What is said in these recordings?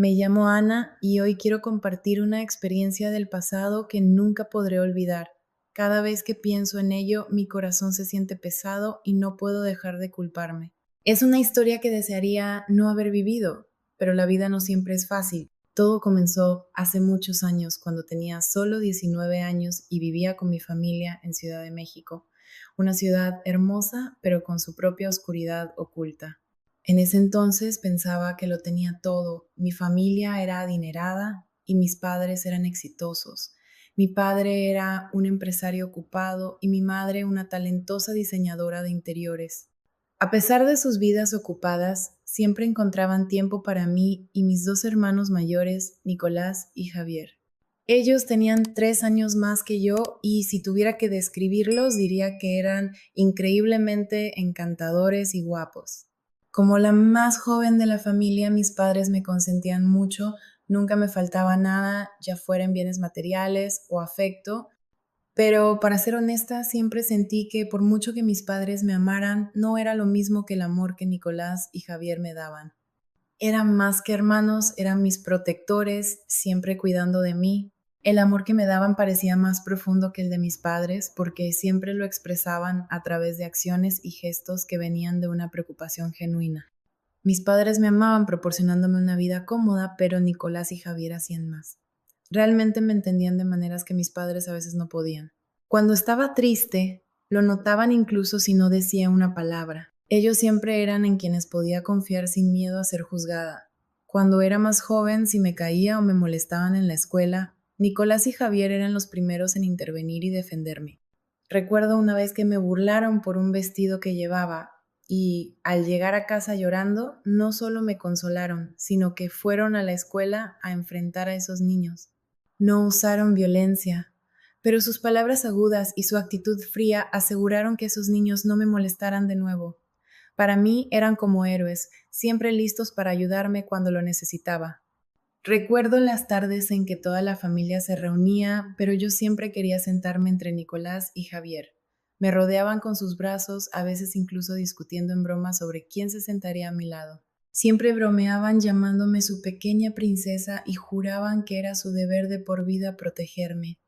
Me llamo Ana y hoy quiero compartir una experiencia del pasado que nunca podré olvidar. Cada vez que pienso en ello, mi corazón se siente pesado y no puedo dejar de culparme. Es una historia que desearía no haber vivido, pero la vida no siempre es fácil. Todo comenzó hace muchos años, cuando tenía solo 19 años y vivía con mi familia en Ciudad de México, una ciudad hermosa, pero con su propia oscuridad oculta. En ese entonces pensaba que lo tenía todo. Mi familia era adinerada y mis padres eran exitosos. Mi padre era un empresario ocupado y mi madre una talentosa diseñadora de interiores. A pesar de sus vidas ocupadas, siempre encontraban tiempo para mí y mis dos hermanos mayores, Nicolás y Javier. Ellos tenían 3 años más que yo y si tuviera que describirlos diría que eran increíblemente encantadores y guapos. Como la más joven de la familia, mis padres me consentían mucho, nunca me faltaba nada, ya fuera en bienes materiales o afecto, pero para ser honesta, siempre sentí que por mucho que mis padres me amaran, no era lo mismo que el amor que Nicolás y Javier me daban. Eran más que hermanos, eran mis protectores, siempre cuidando de mí. El amor que me daban parecía más profundo que el de mis padres porque siempre lo expresaban a través de acciones y gestos que venían de una preocupación genuina. Mis padres me amaban proporcionándome una vida cómoda, pero Nicolás y Javier hacían más. Realmente me entendían de maneras que mis padres a veces no podían. Cuando estaba triste, lo notaban incluso si no decía una palabra. Ellos siempre eran en quienes podía confiar sin miedo a ser juzgada. Cuando era más joven, si me caía o me molestaban en la escuela, Nicolás y Javier eran los primeros en intervenir y defenderme. Recuerdo una vez que me burlaron por un vestido que llevaba y al llegar a casa llorando, no solo me consolaron, sino que fueron a la escuela a enfrentar a esos niños. No usaron violencia, pero sus palabras agudas y su actitud fría aseguraron que esos niños no me molestaran de nuevo. Para mí eran como héroes, siempre listos para ayudarme cuando lo necesitaba. Recuerdo las tardes en que toda la familia se reunía, pero yo siempre quería sentarme entre Nicolás y Javier. Me rodeaban con sus brazos, a veces incluso discutiendo en broma sobre quién se sentaría a mi lado. Siempre bromeaban llamándome su pequeña princesa y juraban que era su deber de por vida protegerme.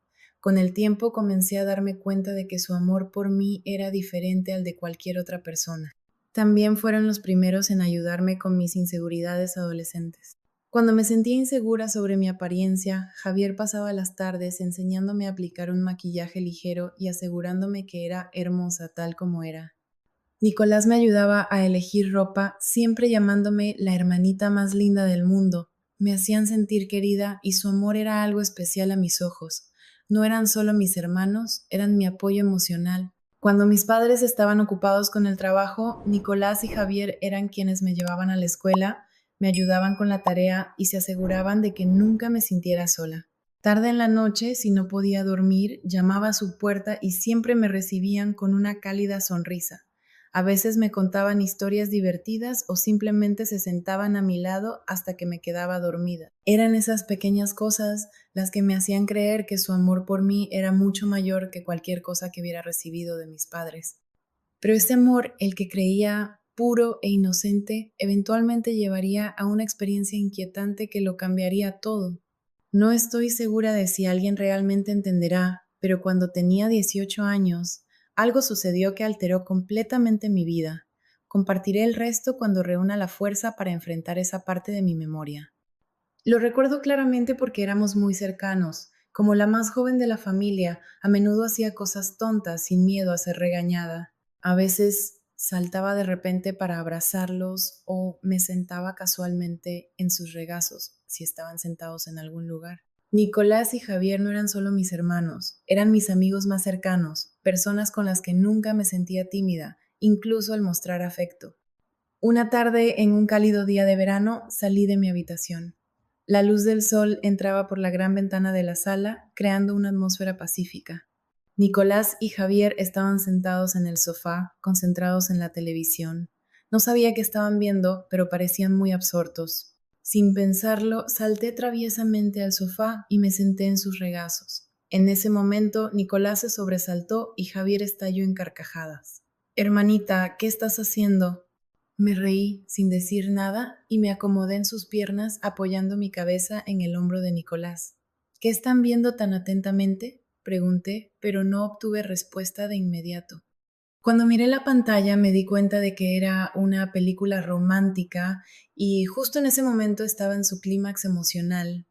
Con el tiempo comencé a darme cuenta de que su amor por mí era diferente al de cualquier otra persona. También fueron los primeros en ayudarme con mis inseguridades adolescentes. Cuando me sentía insegura sobre mi apariencia, Javier pasaba las tardes enseñándome a aplicar un maquillaje ligero y asegurándome que era hermosa tal como era. Nicolás me ayudaba a elegir ropa, siempre llamándome la hermanita más linda del mundo. Me hacían sentir querida y su amor era algo especial a mis ojos. No eran solo mis hermanos, eran mi apoyo emocional. Cuando mis padres estaban ocupados con el trabajo, Nicolás y Javier eran quienes me llevaban a la escuela, me ayudaban con la tarea y se aseguraban de que nunca me sintiera sola. Tarde en la noche, si no podía dormir, llamaba a su puerta y siempre me recibían con una cálida sonrisa. A veces me contaban historias divertidas o simplemente se sentaban a mi lado hasta que me quedaba dormida. Eran esas pequeñas cosas las que me hacían creer que su amor por mí era mucho mayor que cualquier cosa que hubiera recibido de mis padres. Pero ese amor, el que creía puro e inocente, eventualmente llevaría a una experiencia inquietante que lo cambiaría todo. No estoy segura de si alguien realmente entenderá, pero cuando tenía 18 años, algo sucedió que alteró completamente mi vida. Compartiré el resto cuando reúna la fuerza para enfrentar esa parte de mi memoria. Lo recuerdo claramente porque éramos muy cercanos. Como la más joven de la familia, a menudo hacía cosas tontas sin miedo a ser regañada. A veces saltaba de repente para abrazarlos o me sentaba casualmente en sus regazos si estaban sentados en algún lugar. Nicolás y Javier no eran solo mis hermanos, eran mis amigos más cercanos, personas con las que nunca me sentía tímida, incluso al mostrar afecto. Una tarde, en un cálido día de verano, salí de mi habitación. La luz del sol entraba por la gran ventana de la sala, creando una atmósfera pacífica. Nicolás y Javier estaban sentados en el sofá, concentrados en la televisión. No sabía qué estaban viendo, pero parecían muy absortos. Sin pensarlo, salté traviesamente al sofá y me senté en sus regazos. En ese momento, Nicolás se sobresaltó y Javier estalló en carcajadas. Hermanita, ¿qué estás haciendo? Me reí sin decir nada y me acomodé en sus piernas apoyando mi cabeza en el hombro de Nicolás. ¿Qué están viendo tan atentamente?, pregunté, pero no obtuve respuesta de inmediato. Cuando miré la pantalla me di cuenta de que era una película romántica y justo en ese momento estaba en su clímax emocional.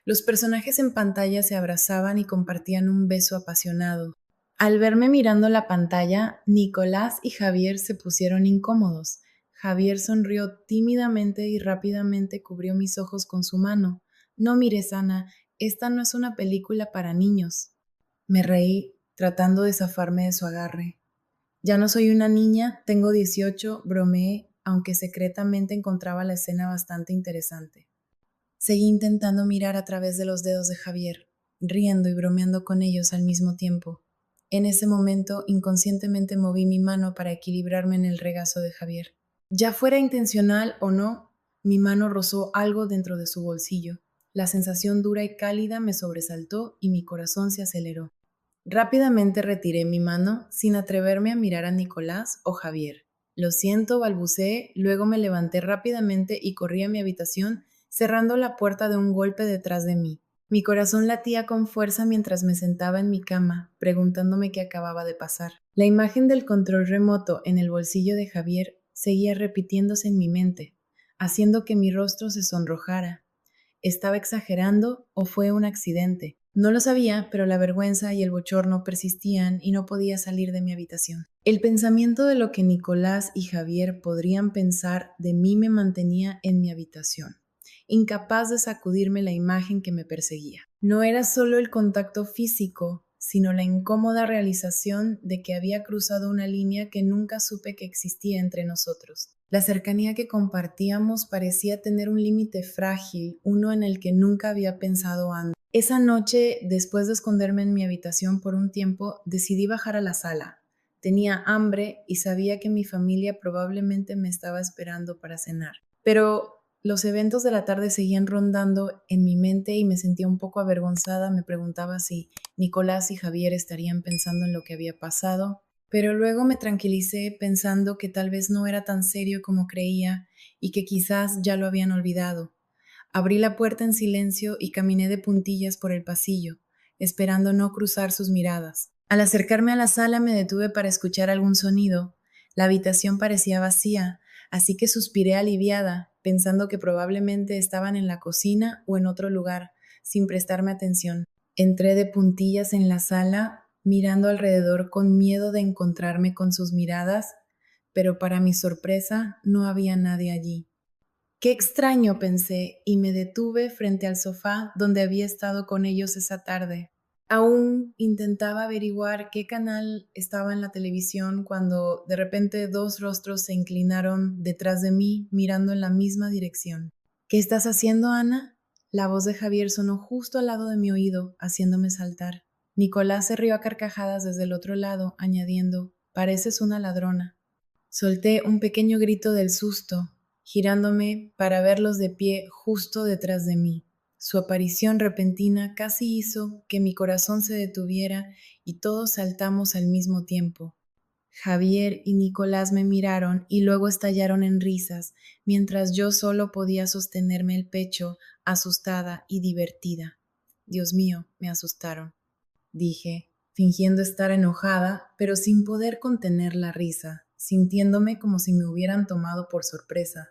Los personajes en pantalla se abrazaban y compartían un beso apasionado. Al verme mirando la pantalla, Nicolás y Javier se pusieron incómodos. Javier sonrió tímidamente y rápidamente cubrió mis ojos con su mano. No mires, Ana, esta no es una película para niños. Me reí, tratando de zafarme de su agarre. Ya no soy una niña, tengo 18, bromeé, aunque secretamente encontraba la escena bastante interesante. Seguí intentando mirar a través de los dedos de Javier, riendo y bromeando con ellos al mismo tiempo. En ese momento, inconscientemente moví mi mano para equilibrarme en el regazo de Javier. Ya fuera intencional o no, mi mano rozó algo dentro de su bolsillo. La sensación dura y cálida me sobresaltó y mi corazón se aceleró. Rápidamente retiré mi mano sin atreverme a mirar a Nicolás o Javier. Lo siento, balbuceé, luego me levanté rápidamente y corrí a mi habitación, cerrando la puerta de un golpe detrás de mí. Mi corazón latía con fuerza mientras me sentaba en mi cama, preguntándome qué acababa de pasar. La imagen del control remoto en el bolsillo de Javier seguía repitiéndose en mi mente, haciendo que mi rostro se sonrojara. ¿Estaba exagerando o fue un accidente? No lo sabía, pero la vergüenza y el bochorno persistían y no podía salir de mi habitación. El pensamiento de lo que Nicolás y Javier podrían pensar de mí me mantenía en mi habitación, incapaz de sacudirme la imagen que me perseguía. No era solo el contacto físico, sino la incómoda realización de que había cruzado una línea que nunca supe que existía entre nosotros. La cercanía que compartíamos parecía tener un límite frágil, uno en el que nunca había pensado antes. Esa noche, después de esconderme en mi habitación por un tiempo, decidí bajar a la sala. Tenía hambre y sabía que mi familia probablemente me estaba esperando para cenar. Pero los eventos de la tarde seguían rondando en mi mente y me sentía un poco avergonzada. Me preguntaba si Nicolás y Javier estarían pensando en lo que había pasado, pero luego me tranquilicé pensando que tal vez no era tan serio como creía y que quizás ya lo habían olvidado. Abrí la puerta en silencio y caminé de puntillas por el pasillo, esperando no cruzar sus miradas. Al acercarme a la sala me detuve para escuchar algún sonido. La habitación parecía vacía, así que suspiré aliviada, pensando que probablemente estaban en la cocina o en otro lugar, sin prestarme atención. Entré de puntillas en la sala, mirando alrededor con miedo de encontrarme con sus miradas, pero para mi sorpresa no había nadie allí. Qué extraño, pensé, y me detuve frente al sofá donde había estado con ellos esa tarde. Aún intentaba averiguar qué canal estaba en la televisión cuando de repente dos rostros se inclinaron detrás de mí mirando en la misma dirección. ¿Qué estás haciendo, Ana? La voz de Javier sonó justo al lado de mi oído, haciéndome saltar. Nicolás se rió a carcajadas desde el otro lado, añadiendo, pareces una ladrona. Solté un pequeño grito del susto, girándome para verlos de pie justo detrás de mí. Su aparición repentina casi hizo que mi corazón se detuviera y todos saltamos al mismo tiempo. Javier y Nicolás me miraron y luego estallaron en risas, mientras yo solo podía sostenerme el pecho, asustada y divertida. Dios mío, me asustaron, dije, fingiendo estar enojada, pero sin poder contener la risa, sintiéndome como si me hubieran tomado por sorpresa.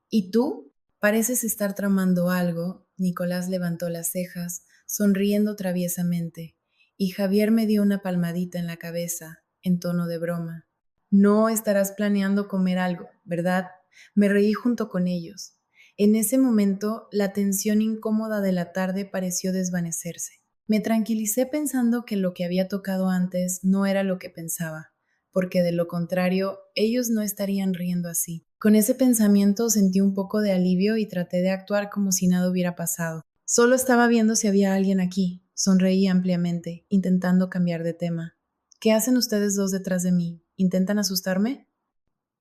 ¿Y tú? Pareces estar tramando algo. Nicolás levantó las cejas, sonriendo traviesamente, y Javier me dio una palmadita en la cabeza, en tono de broma. No estarás planeando comer algo, ¿verdad? Me reí junto con ellos. En ese momento, la tensión incómoda de la tarde pareció desvanecerse. Me tranquilicé pensando que lo que había tocado antes no era lo que pensaba, porque de lo contrario, ellos no estarían riendo así. Con ese pensamiento sentí un poco de alivio y traté de actuar como si nada hubiera pasado. Solo estaba viendo si había alguien aquí. Sonreí ampliamente, intentando cambiar de tema. ¿Qué hacen ustedes dos detrás de mí? ¿Intentan asustarme?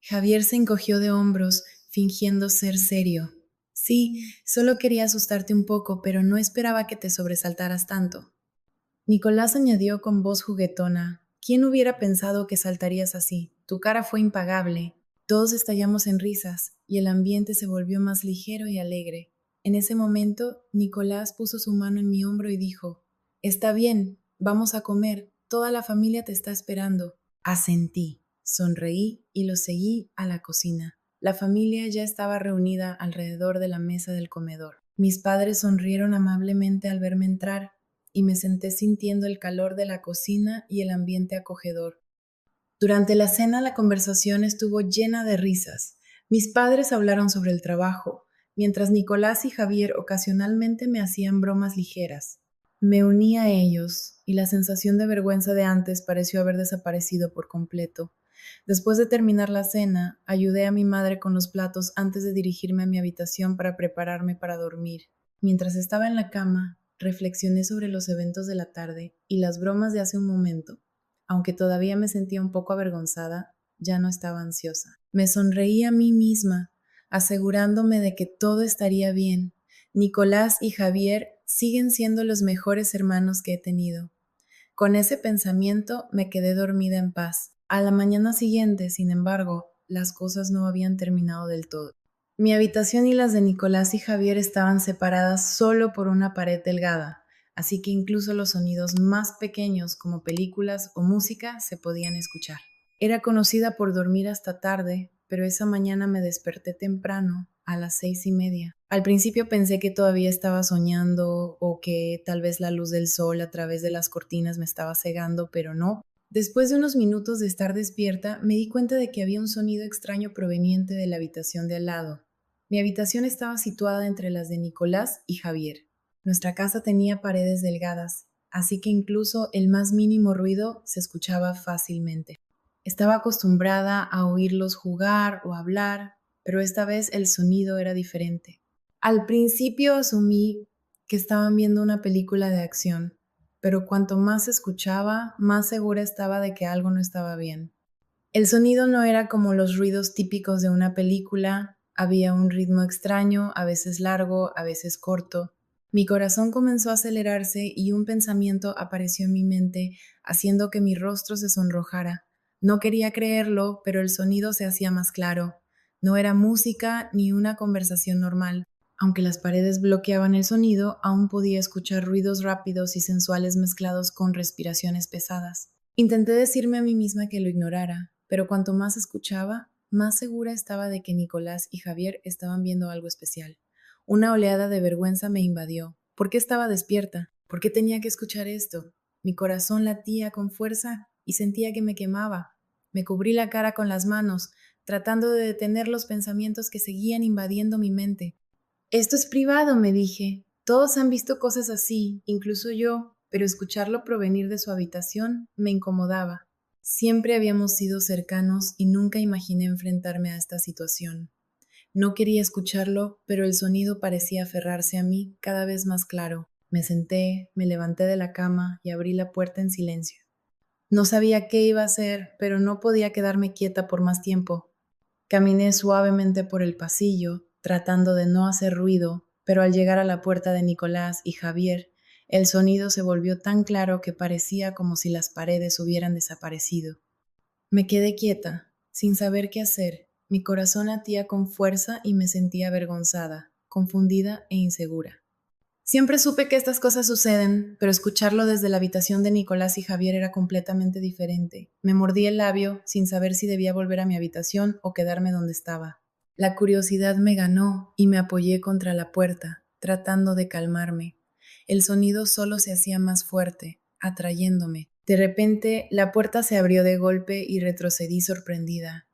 Javier se encogió de hombros, fingiendo ser serio. Sí, solo quería asustarte un poco, pero no esperaba que te sobresaltaras tanto. Nicolás añadió con voz juguetona, ¿quién hubiera pensado que saltarías así? Tu cara fue impagable. Todos estallamos en risas y el ambiente se volvió más ligero y alegre. En ese momento, Nicolás puso su mano en mi hombro y dijo: «Está bien, vamos a comer, toda la familia te está esperando». Asentí, sonreí y lo seguí a la cocina. La familia ya estaba reunida alrededor de la mesa del comedor. Mis padres sonrieron amablemente al verme entrar y me senté sintiendo el calor de la cocina y el ambiente acogedor. Durante la cena la conversación estuvo llena de risas. Mis padres hablaron sobre el trabajo, mientras Nicolás y Javier ocasionalmente me hacían bromas ligeras. Me uní a ellos y la sensación de vergüenza de antes pareció haber desaparecido por completo. Después de terminar la cena, ayudé a mi madre con los platos antes de dirigirme a mi habitación para prepararme para dormir. Mientras estaba en la cama, reflexioné sobre los eventos de la tarde y las bromas de hace un momento. Aunque todavía me sentía un poco avergonzada, ya no estaba ansiosa. Me sonreí a mí misma, asegurándome de que todo estaría bien. Nicolás y Javier siguen siendo los mejores hermanos que he tenido. Con ese pensamiento me quedé dormida en paz. A la mañana siguiente, sin embargo, las cosas no habían terminado del todo. Mi habitación y las de Nicolás y Javier estaban separadas solo por una pared delgada, así que incluso los sonidos más pequeños como películas o música se podían escuchar. Era conocida por dormir hasta tarde, pero esa mañana me desperté temprano, a las 6:30. Al principio pensé que todavía estaba soñando o que tal vez la luz del sol a través de las cortinas me estaba cegando, pero no. Después de unos minutos de estar despierta, me di cuenta de que había un sonido extraño proveniente de la habitación de al lado. Mi habitación estaba situada entre las de Nicolás y Javier. Nuestra casa tenía paredes delgadas, así que incluso el más mínimo ruido se escuchaba fácilmente. Estaba acostumbrada a oírlos jugar o hablar, pero esta vez el sonido era diferente. Al principio asumí que estaban viendo una película de acción, pero cuanto más escuchaba, más segura estaba de que algo no estaba bien. El sonido no era como los ruidos típicos de una película, había un ritmo extraño, a veces largo, a veces corto. Mi corazón comenzó a acelerarse y un pensamiento apareció en mi mente, haciendo que mi rostro se sonrojara. No quería creerlo, pero el sonido se hacía más claro. No era música ni una conversación normal. Aunque las paredes bloqueaban el sonido, aún podía escuchar ruidos rápidos y sensuales mezclados con respiraciones pesadas. Intenté decirme a mí misma que lo ignorara, pero cuanto más escuchaba, más segura estaba de que Nicolás y Javier estaban viendo algo especial. Una oleada de vergüenza me invadió. ¿Por qué estaba despierta? ¿Por qué tenía que escuchar esto? Mi corazón latía con fuerza y sentía que me quemaba. Me cubrí la cara con las manos, tratando de detener los pensamientos que seguían invadiendo mi mente. Esto es privado, me dije. Todos han visto cosas así, incluso yo, pero escucharlo provenir de su habitación me incomodaba. Siempre habíamos sido cercanos y nunca imaginé enfrentarme a esta situación. No quería escucharlo, pero el sonido parecía aferrarse a mí cada vez más claro. Me senté, me levanté de la cama y abrí la puerta en silencio. No sabía qué iba a hacer, pero no podía quedarme quieta por más tiempo. Caminé suavemente por el pasillo, tratando de no hacer ruido, pero al llegar a la puerta de Nicolás y Javier, el sonido se volvió tan claro que parecía como si las paredes hubieran desaparecido. Me quedé quieta, sin saber qué hacer. Mi corazón latía con fuerza y me sentía avergonzada, confundida e insegura. Siempre supe que estas cosas suceden, pero escucharlo desde la habitación de Nicolás y Javier era completamente diferente. Me mordí el labio sin saber si debía volver a mi habitación o quedarme donde estaba. La curiosidad me ganó y me apoyé contra la puerta, tratando de calmarme. El sonido solo se hacía más fuerte, atrayéndome. De repente, la puerta se abrió de golpe y retrocedí sorprendida.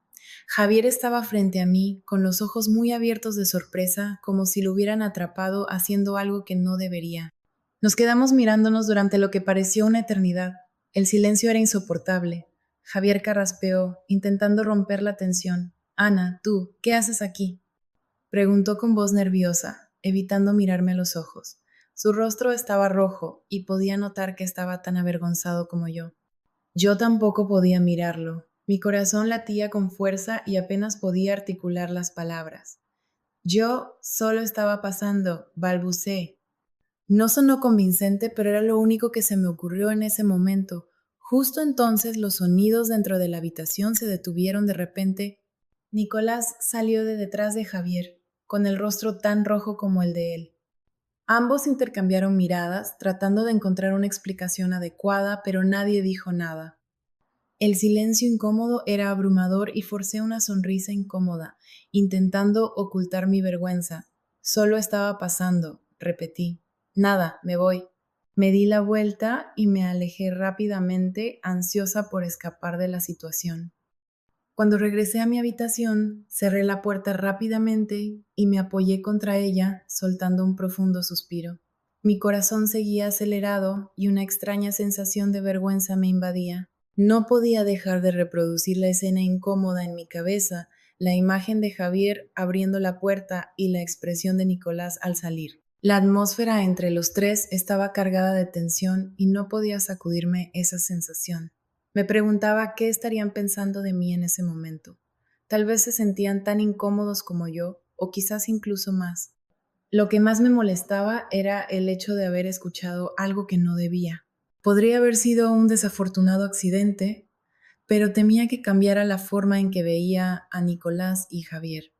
Javier estaba frente a mí, con los ojos muy abiertos de sorpresa, como si lo hubieran atrapado haciendo algo que no debería. Nos quedamos mirándonos durante lo que pareció una eternidad. El silencio era insoportable. Javier carraspeó, intentando romper la tensión. «Ana, tú, ¿qué haces aquí?», preguntó con voz nerviosa, evitando mirarme a los ojos. Su rostro estaba rojo y podía notar que estaba tan avergonzado como yo. Yo tampoco podía mirarlo. Mi corazón latía con fuerza y apenas podía articular las palabras. Yo solo estaba pasando, balbuceé. No sonó convincente, pero era lo único que se me ocurrió en ese momento. Justo entonces los sonidos dentro de la habitación se detuvieron de repente. Nicolás salió de detrás de Javier, con el rostro tan rojo como el de él. Ambos intercambiaron miradas, tratando de encontrar una explicación adecuada, pero nadie dijo nada. El silencio incómodo era abrumador y forcé una sonrisa incómoda, intentando ocultar mi vergüenza. Solo estaba pasando, repetí. Nada, me voy. Me di la vuelta y me alejé rápidamente, ansiosa por escapar de la situación. Cuando regresé a mi habitación, cerré la puerta rápidamente y me apoyé contra ella, soltando un profundo suspiro. Mi corazón seguía acelerado y una extraña sensación de vergüenza me invadía. No podía dejar de reproducir la escena incómoda en mi cabeza, la imagen de Javier abriendo la puerta y la expresión de Nicolás al salir. La atmósfera entre los tres estaba cargada de tensión y no podía sacudirme esa sensación. Me preguntaba qué estarían pensando de mí en ese momento. Tal vez se sentían tan incómodos como yo, o quizás incluso más. Lo que más me molestaba era el hecho de haber escuchado algo que no debía. Podría haber sido un desafortunado accidente, pero temía que cambiara la forma en que veía a Nicolás y Javier.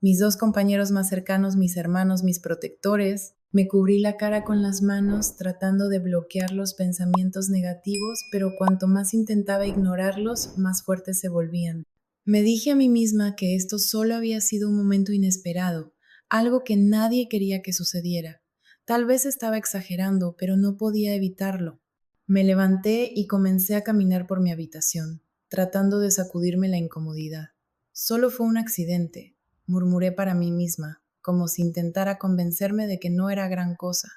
Mis dos compañeros más cercanos, mis hermanos, mis protectores. Me cubrí la cara con las manos tratando de bloquear los pensamientos negativos, pero cuanto más intentaba ignorarlos, más fuertes se volvían. Me dije a mí misma que esto solo había sido un momento inesperado, algo que nadie quería que sucediera. Tal vez estaba exagerando, pero no podía evitarlo. Me levanté y comencé a caminar por mi habitación, tratando de sacudirme la incomodidad. Solo fue un accidente, murmuré para mí misma, como si intentara convencerme de que no era gran cosa.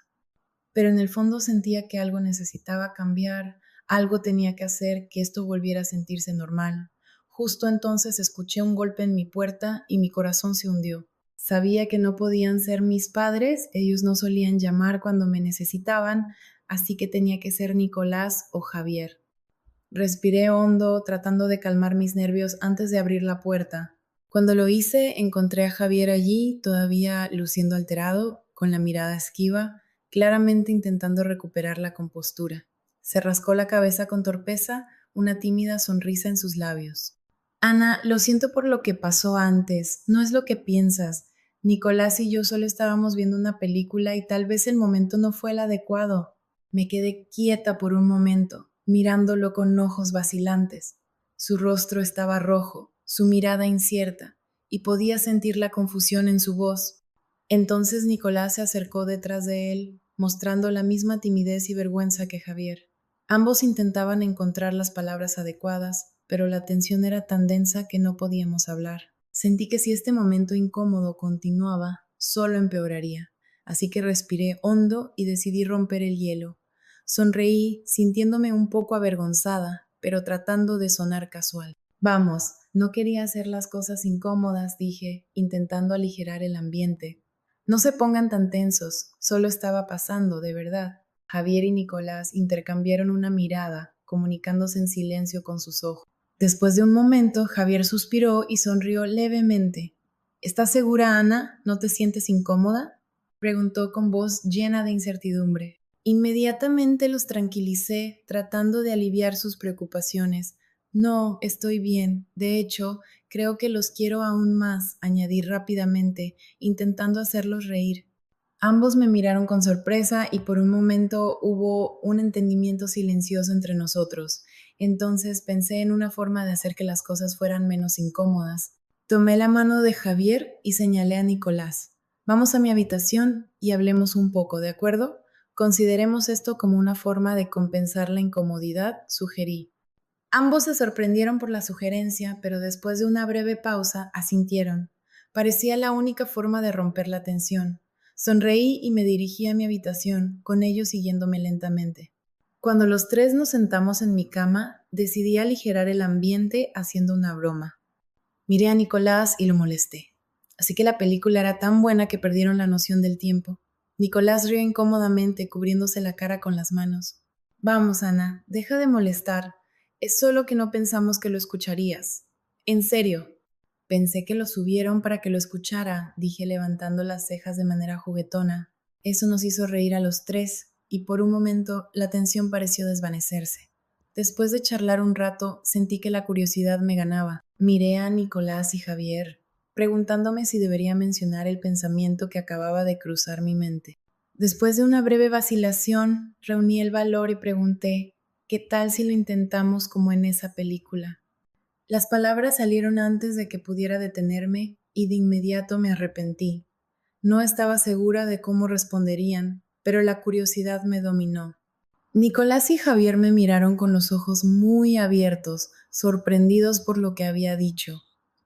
Pero en el fondo sentía que algo necesitaba cambiar, algo tenía que hacer que esto volviera a sentirse normal. Justo entonces escuché un golpe en mi puerta y mi corazón se hundió. Sabía que no podían ser mis padres, ellos no solían llamar cuando me necesitaban, así que tenía que ser Nicolás o Javier. Respiré hondo, tratando de calmar mis nervios antes de abrir la puerta. Cuando lo hice, encontré a Javier allí, todavía luciendo alterado, con la mirada esquiva, claramente intentando recuperar la compostura. Se rascó la cabeza con torpeza, una tímida sonrisa en sus labios. Ana, lo siento por lo que pasó antes, no es lo que piensas. Nicolás y yo solo estábamos viendo una película y tal vez el momento no fue el adecuado. Me quedé quieta por un momento, mirándolo con ojos vacilantes. Su rostro estaba rojo, su mirada incierta, y podía sentir la confusión en su voz. Entonces Nicolás se acercó detrás de él, mostrando la misma timidez y vergüenza que Javier. Ambos intentaban encontrar las palabras adecuadas, pero la tensión era tan densa que no podíamos hablar. Sentí que si este momento incómodo continuaba, solo empeoraría, así que respiré hondo y decidí romper el hielo. Sonreí, sintiéndome un poco avergonzada, pero tratando de sonar casual. Vamos, no quería hacer las cosas incómodas, dije, intentando aligerar el ambiente. No se pongan tan tensos, solo estaba pasando, de verdad. Javier y Nicolás intercambiaron una mirada, comunicándose en silencio con sus ojos. Después de un momento, Javier suspiró y sonrió levemente. ¿Estás segura, Ana? ¿No te sientes incómoda? Preguntó con voz llena de incertidumbre. Inmediatamente los tranquilicé, tratando de aliviar sus preocupaciones. No, estoy bien. De hecho, creo que los quiero aún más, añadí rápidamente, intentando hacerlos reír. Ambos me miraron con sorpresa y por un momento hubo un entendimiento silencioso entre nosotros. Entonces pensé en una forma de hacer que las cosas fueran menos incómodas. Tomé la mano de Javier y señalé a Nicolás. Vamos a mi habitación y hablemos un poco, ¿de acuerdo? Consideremos esto como una forma de compensar la incomodidad, sugerí. Ambos se sorprendieron por la sugerencia, pero después de una breve pausa asintieron. Parecía la única forma de romper la tensión. Sonreí y me dirigí a mi habitación, con ellos siguiéndome lentamente. Cuando los tres nos sentamos en mi cama, decidí aligerar el ambiente haciendo una broma. Miré a Nicolás y lo molesté. Así que la película era tan buena que perdieron la noción del tiempo. Nicolás rió incómodamente, cubriéndose la cara con las manos. Vamos, Ana, deja de molestar. Es solo que no pensamos que lo escucharías. En serio. Pensé que lo subieron para que lo escuchara, dije levantando las cejas de manera juguetona. Eso nos hizo reír a los tres, y por un momento la tensión pareció desvanecerse. Después de charlar un rato, sentí que la curiosidad me ganaba. Miré a Nicolás y Javier, preguntándome si debería mencionar el pensamiento que acababa de cruzar mi mente. Después de una breve vacilación, reuní el valor y pregunté, ¿qué tal si lo intentamos como en esa película? Las palabras salieron antes de que pudiera detenerme y de inmediato me arrepentí. No estaba segura de cómo responderían, pero la curiosidad me dominó. Nicolás y Javier me miraron con los ojos muy abiertos, sorprendidos por lo que había dicho.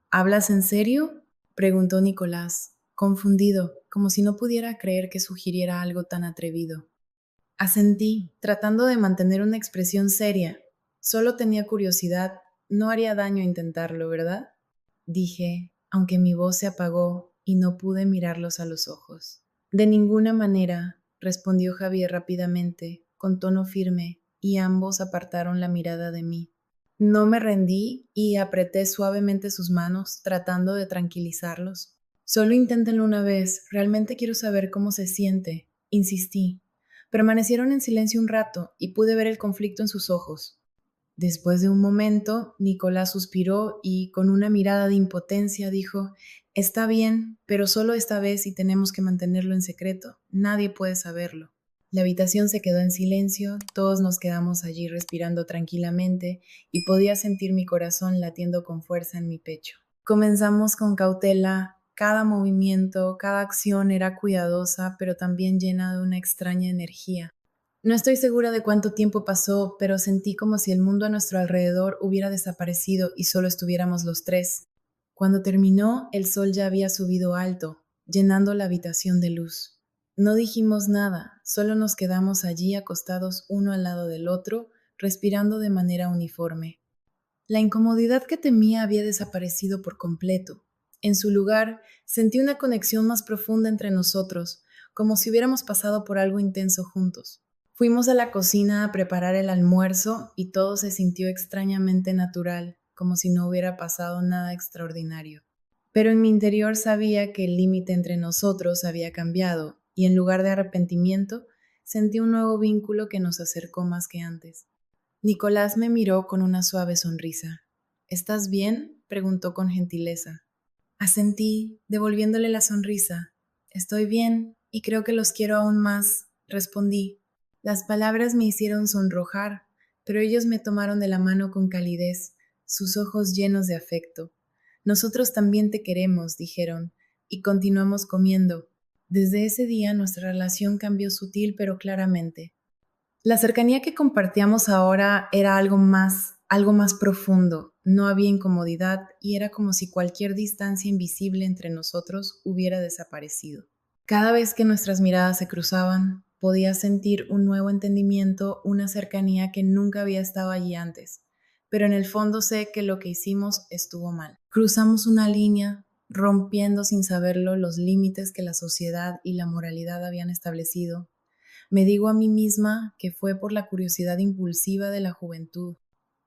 ¿Hablas en serio?, preguntó Nicolás, confundido, como si no pudiera creer que sugiriera algo tan atrevido. Asentí, tratando de mantener una expresión seria. Solo tenía curiosidad, no haría daño intentarlo, ¿verdad? Dije, aunque mi voz se apagó y no pude mirarlos a los ojos. De ninguna manera, respondió Javier rápidamente, con tono firme, y ambos apartaron la mirada de mí. No me rendí y apreté suavemente sus manos, tratando de tranquilizarlos. Solo inténtenlo una vez, realmente quiero saber cómo se siente, insistí. Permanecieron en silencio un rato y pude ver el conflicto en sus ojos. Después de un momento, Nicolás suspiró y, con una mirada de impotencia, dijo, «Está bien, pero solo esta vez y tenemos que mantenerlo en secreto. Nadie puede saberlo». La habitación se quedó en silencio, todos nos quedamos allí respirando tranquilamente y podía sentir mi corazón latiendo con fuerza en mi pecho. Comenzamos con cautela, cada movimiento, cada acción era cuidadosa, pero también llena de una extraña energía. No estoy segura de cuánto tiempo pasó, pero sentí como si el mundo a nuestro alrededor hubiera desaparecido y solo estuviéramos los tres. Cuando terminó, el sol ya había subido alto, llenando la habitación de luz. No dijimos nada, solo nos quedamos allí acostados uno al lado del otro, respirando de manera uniforme. La incomodidad que temía había desaparecido por completo. En su lugar, sentí una conexión más profunda entre nosotros, como si hubiéramos pasado por algo intenso juntos. Fuimos a la cocina a preparar el almuerzo y todo se sintió extrañamente natural, como si no hubiera pasado nada extraordinario. Pero en mi interior sabía que el límite entre nosotros había cambiado y en lugar de arrepentimiento, sentí un nuevo vínculo que nos acercó más que antes. Nicolás me miró con una suave sonrisa. ¿Estás bien?, preguntó con gentileza. Asentí, devolviéndole la sonrisa. Estoy bien y creo que los quiero aún más, respondí. Las palabras me hicieron sonrojar, pero ellos me tomaron de la mano con calidez, sus ojos llenos de afecto. Nosotros también te queremos, dijeron, y continuamos comiendo. Desde ese día nuestra relación cambió sutil pero claramente. La cercanía que compartíamos ahora era algo más profundo. No había incomodidad y era como si cualquier distancia invisible entre nosotros hubiera desaparecido. Cada vez que nuestras miradas se cruzaban, podía sentir un nuevo entendimiento, una cercanía que nunca había estado allí antes. Pero en el fondo sé que lo que hicimos estuvo mal. Cruzamos una línea, rompiendo sin saberlo los límites que la sociedad y la moralidad habían establecido. Me digo a mí misma que fue por la curiosidad impulsiva de la juventud.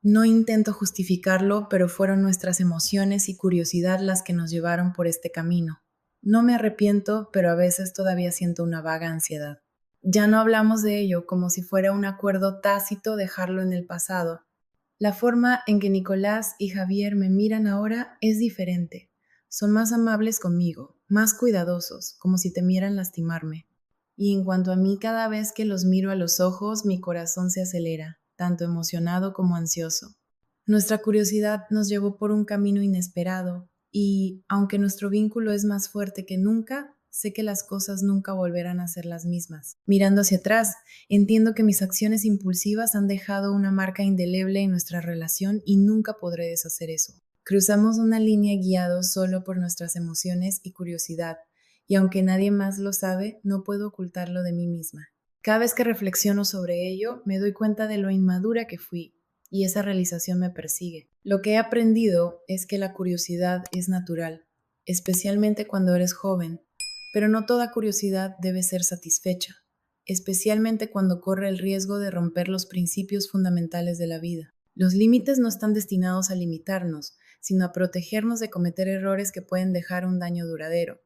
No intento justificarlo, pero fueron nuestras emociones y curiosidad las que nos llevaron por este camino. No me arrepiento, pero a veces todavía siento una vaga ansiedad. Ya no hablamos de ello como si fuera un acuerdo tácito dejarlo en el pasado. La forma en que Nicolás y Javier me miran ahora es diferente. Son más amables conmigo, más cuidadosos, como si temieran lastimarme. Y en cuanto a mí, cada vez que los miro a los ojos, mi corazón se acelera, tanto emocionado como ansioso. Nuestra curiosidad nos llevó por un camino inesperado, y, aunque nuestro vínculo es más fuerte que nunca, sé que las cosas nunca volverán a ser las mismas. Mirando hacia atrás, entiendo que mis acciones impulsivas han dejado una marca indeleble en nuestra relación y nunca podré deshacer eso. Cruzamos una línea guiados solo por nuestras emociones y curiosidad, y aunque nadie más lo sabe, no puedo ocultarlo de mí misma. Cada vez que reflexiono sobre ello, me doy cuenta de lo inmadura que fui, y esa realización me persigue. Lo que he aprendido es que la curiosidad es natural, especialmente cuando eres joven, pero no toda curiosidad debe ser satisfecha, especialmente cuando corre el riesgo de romper los principios fundamentales de la vida. Los límites no están destinados a limitarnos, sino a protegernos de cometer errores que pueden dejar un daño duradero.